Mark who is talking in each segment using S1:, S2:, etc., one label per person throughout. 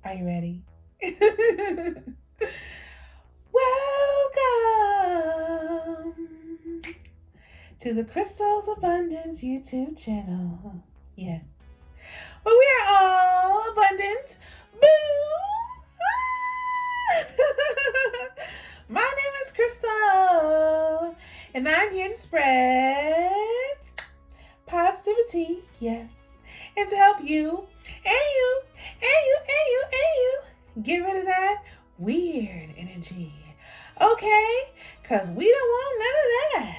S1: Are you ready? Welcome to the Crystals Abundance YouTube channel. Yes. But we are all abundant. Boo! My name is Crystal, and I'm here to spread positivity, yes, and to help you and you get rid of that weird energy. Okay? Because we don't want none of that.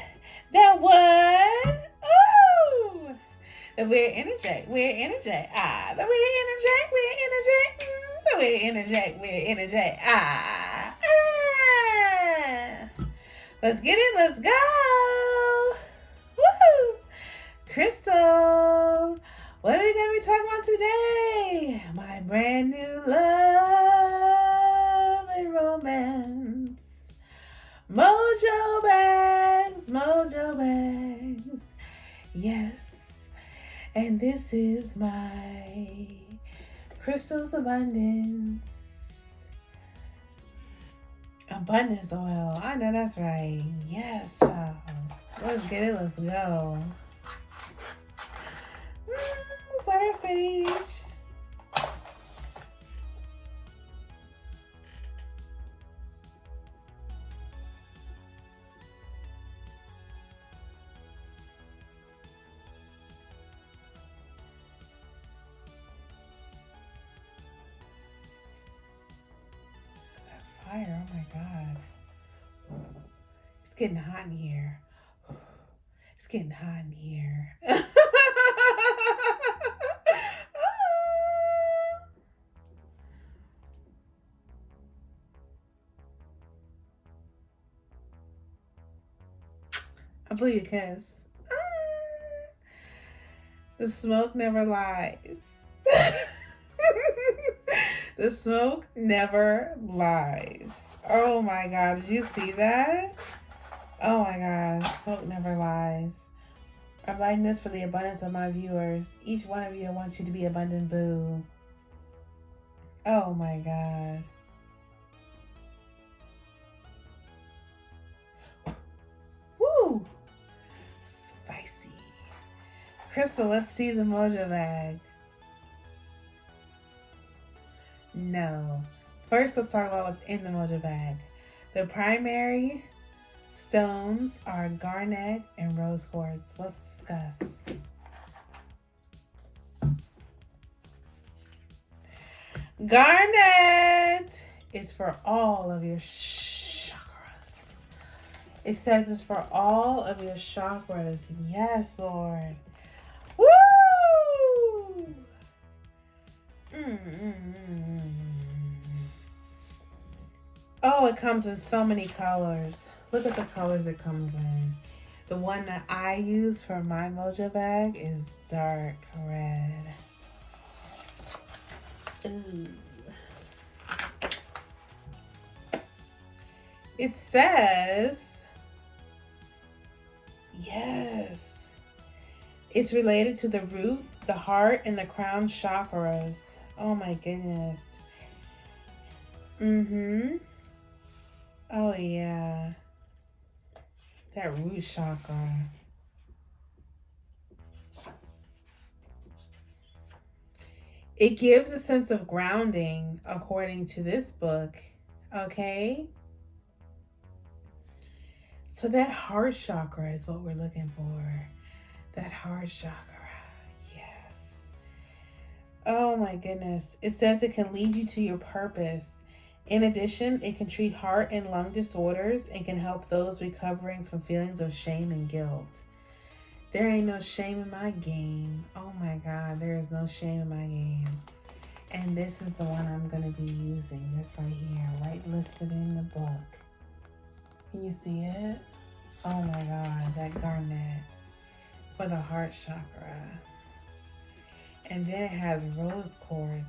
S1: That what? Ooh! The weird energy. Weird energy. Ah. The weird energy. Weird energy. The weird energy. Weird energy. Ah. Let's get it. Let's go. Woohoo! Crystal, what are we going to be talking about today? My brand new love and romance. Mojo bags, Mojo bags. Yes. And this is my Crystal's Abundance. Abundance oil. I know that's right. Yes, child. Let's get it. Let's go. Butter sage. Fire, oh my God. It's getting hot in here. It's getting hot in here. I blew your kiss. The smoke never lies. The smoke never lies. Oh my God, did you see that? Oh my God, smoke never lies. I'm writing this for the abundance of my viewers. Each one of you, I want you to be abundant, boo. Oh my God. Woo! Spicy. Crystal, let's see the Mojo bag. No. First, let's talk about what's in the Mojo bag. The primary stones are garnet and rose quartz. Let's discuss. Garnet is for all of your chakras. It says it's for all of your chakras. Yes, Lord. Woo! Oh, it comes in so many colors. Look at the colors it comes in. The one that I use for my Mojo bag is dark red. Ooh. It says, yes, it's related to the root, the heart, and the crown chakras. Oh my goodness. Oh yeah. That root chakra. It gives a sense of grounding, according to this book. Okay? So that heart chakra is what we're looking for. That heart chakra. Yes. Oh my goodness. It says it can lead you to your purpose. In addition, it can treat heart and lung disorders and can help those recovering from feelings of shame and guilt. There ain't no shame in my game. Oh my God, there is no shame in my game. And this is the one I'm going to be using. This right here, right listed in the book. Can you see it? Oh my God, that garnet for the heart chakra. And then it has rose quartz.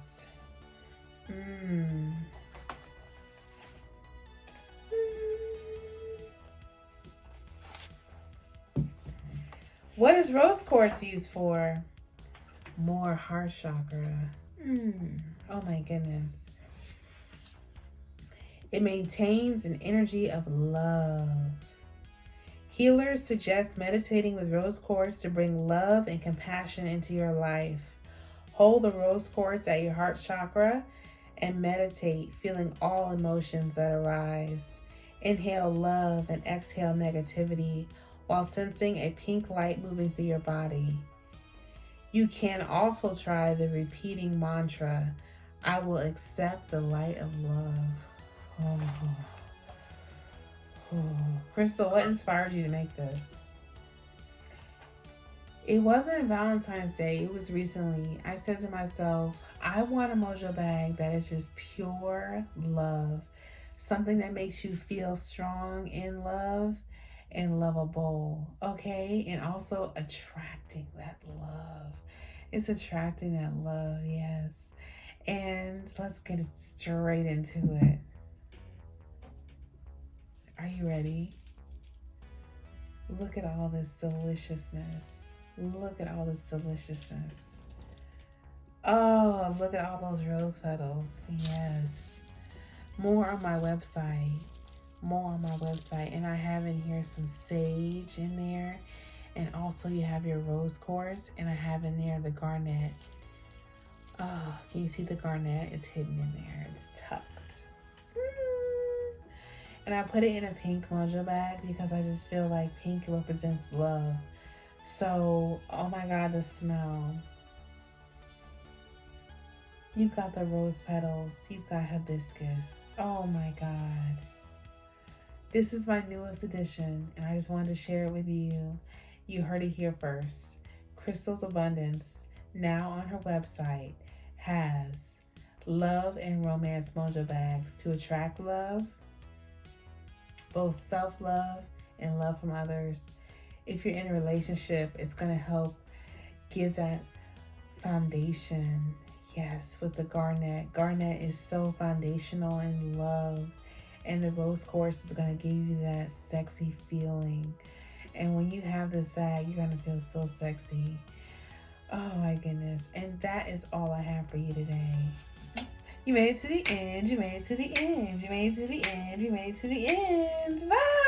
S1: What is rose quartz used for? More heart chakra. Oh my goodness. It maintains an energy of love. Healers suggest meditating with rose quartz to bring love and compassion into your life. Hold the rose quartz at your heart chakra and meditate, feeling all emotions that arise. Inhale love and exhale negativity while sensing a pink light moving through your body. You can also try the repeating mantra, I will accept the light of love. Oh. Oh. Crystal, what inspired you to make this? It wasn't Valentine's Day, it was recently. I said to myself, I want a Mojo bag that is just pure love. Something that makes you feel strong in love and lovable, okay? And also attracting that love. It's attracting that love, yes. And let's get straight into it. Are you ready? Look at all this deliciousness. Look at all this deliciousness. Oh, look at all those rose petals. Yes. More on my website. More on my website. And I have in here some sage in there. And also you have your rose quartz. And I have in there the garnet. Oh, can you see the garnet? It's hidden in there. It's tucked. And I put it in a pink Mojo bag because I just feel like pink represents love. So, oh my God, the smell. You've got the rose petals. You've got hibiscus. Oh my God. This is my newest edition, and I just wanted to share it with you. You heard it here first. Crystal's Abundance, now on her website, has love and romance Mojo bags to attract love, both self-love and love from others. If you're in a relationship, it's going to help give that foundation. Yes, with the garnet. Garnet is so foundational in love. And the rose quartz is going to give you that sexy feeling. And when you have this bag, you're going to feel so sexy. Oh my goodness. And that is all I have for you today. You made it to the end. You made it to the end. You made it to the end. You made it to the end. Bye.